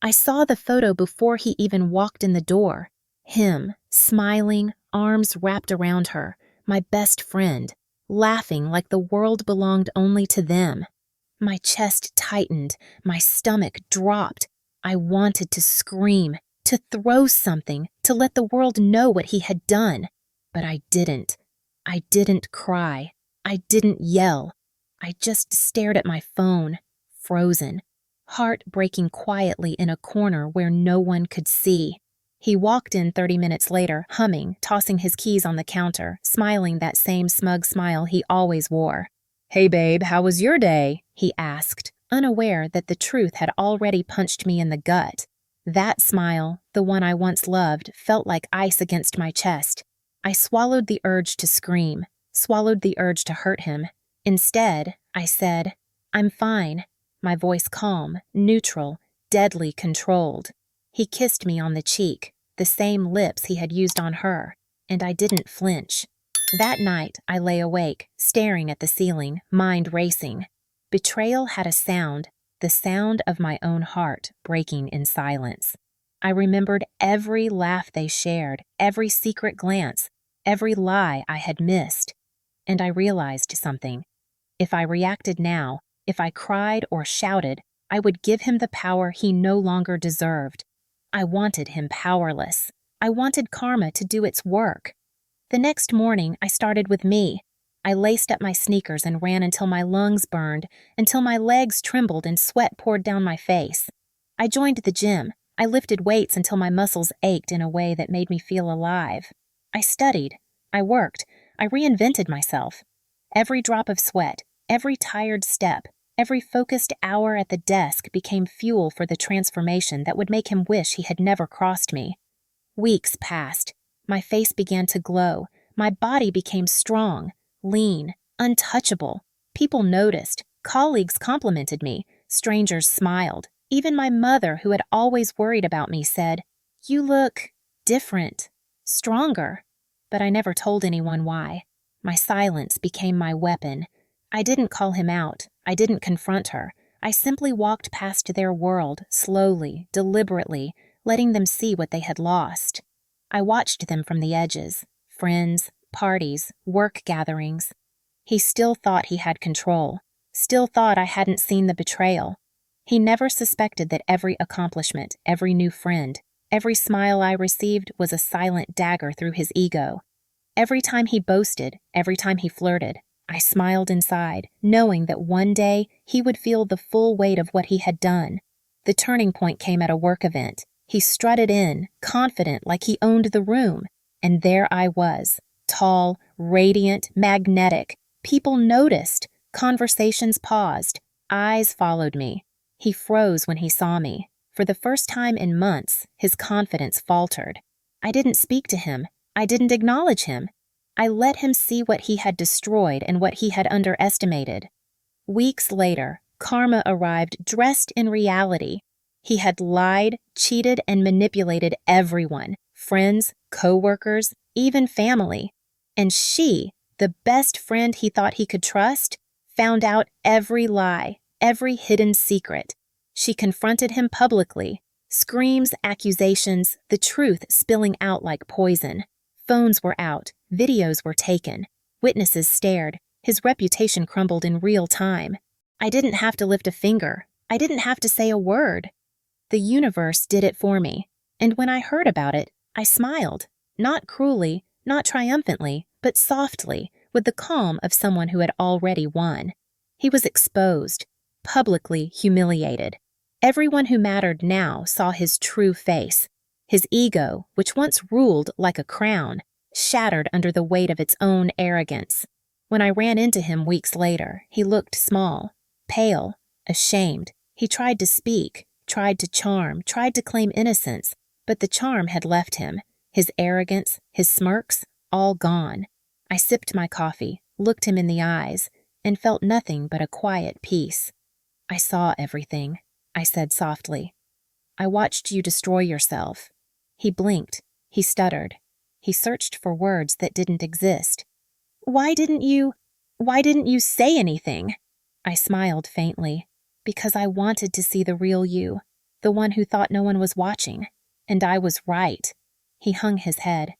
I saw the photo before he even walked in the door. Him, smiling, arms wrapped around her, my best friend, laughing like the world belonged only to them. My chest tightened, my stomach dropped. I wanted to scream, to throw something, to let the world know what he had done. But I didn't. I didn't cry. I didn't yell. I just stared at my phone, frozen, heart breaking quietly in a corner where no one could see. He walked in 30 minutes later, humming, tossing his keys on the counter, smiling that same smug smile he always wore. "Hey babe, how was your day?" he asked, unaware that the truth had already punched me in the gut. That smile, the one I once loved, felt like ice against my chest. I swallowed the urge to scream, swallowed the urge to hurt him. Instead, I said, "I'm fine," my voice calm, neutral, deadly controlled. He kissed me on the cheek, the same lips he had used on her, and I didn't flinch. That night, I lay awake, staring at the ceiling, mind racing. Betrayal had a sound, the sound of my own heart breaking in silence. I remembered every laugh they shared, every secret glance, every lie I had missed. And I realized something. If I reacted now, if I cried or shouted, I would give him the power he no longer deserved. I wanted him powerless. I wanted karma to do its work. The next morning, I started with me. I laced up my sneakers and ran until my lungs burned, until my legs trembled and sweat poured down my face. I joined the gym. I lifted weights until my muscles ached in a way that made me feel alive. I studied. I worked. I reinvented myself. Every drop of sweat, every tired step, every focused hour at the desk became fuel for the transformation that would make him wish he had never crossed me. Weeks passed. My face began to glow. My body became strong, lean, untouchable. People noticed. Colleagues complimented me. Strangers smiled. Even my mother, who had always worried about me, said, "You look different, stronger." But I never told anyone why. My silence became my weapon. I didn't call him out. I didn't confront her. I simply walked past their world, slowly, deliberately, letting them see what they had lost. I watched them from the edges. Friends, parties, work gatherings. He still thought he had control. Still thought I hadn't seen the betrayal. He never suspected that every accomplishment, every new friend, every smile I received was a silent dagger through his ego. Every time he boasted, every time he flirted, I smiled inside, knowing that one day he would feel the full weight of what he had done. The turning point came at a work event. He strutted in, confident like he owned the room, and there I was, tall, radiant, magnetic. People noticed. Conversations paused. Eyes followed me. He froze when he saw me. For the first time in months, his confidence faltered. I didn't speak to him. I didn't acknowledge him. I let him see what he had destroyed and what he had underestimated. Weeks later, karma arrived dressed in reality. He had lied, cheated, and manipulated everyone, friends, co-workers, even family. And she, the best friend he thought he could trust, found out every lie, every hidden secret. She confronted him publicly. Screams, accusations, the truth spilling out like poison. Phones were out, videos were taken, witnesses stared, his reputation crumbled in real time. I didn't have to lift a finger. I didn't have to say a word. The universe did it for me, and when I heard about it, I smiled, not cruelly, not triumphantly, but softly, with the calm of someone who had already won. He was exposed, publicly humiliated. Everyone who mattered now saw his true face. His ego, which once ruled like a crown, shattered under the weight of its own arrogance. When I ran into him weeks later, he looked small, pale, ashamed. He tried to speak, tried to charm, tried to claim innocence, but the charm had left him. His arrogance, his smirks, all gone. I sipped my coffee, looked him in the eyes, and felt nothing but a quiet peace. "I saw everything," I said softly. "I watched you destroy yourself." He blinked. He stuttered. He searched for words that didn't exist. Why didn't you say anything?" I smiled faintly. "Because I wanted to see the real you. the one who thought no one was watching. And I was right. He hung his head.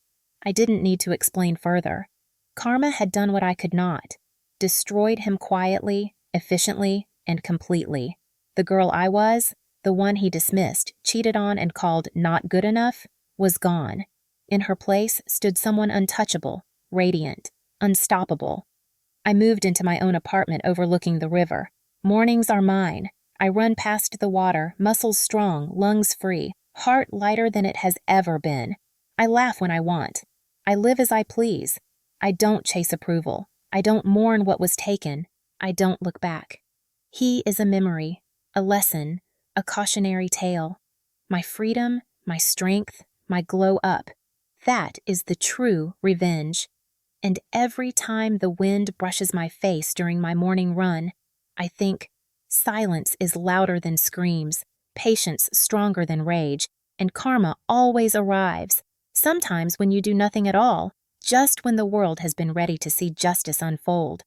I didn't need to explain further. Karma had done what I could not. Destroyed him quietly, efficiently, and completely. The girl I was, the one he dismissed, cheated on, and called not good enough, was gone. In her place stood someone untouchable, radiant, unstoppable. I moved into my own apartment overlooking the river. Mornings are mine. I run past the water, muscles strong, lungs free, heart lighter than it has ever been. I laugh when I want. I live as I please. I don't chase approval. I don't mourn what was taken. I don't look back. He is a memory, a lesson, a cautionary tale. My freedom, my strength, my glow up. That is the true revenge. And every time the wind brushes my face during my morning run, I think, silence is louder than screams, patience stronger than rage, and karma always arrives, sometimes when you do nothing at all, just when the world has been ready to see justice unfold.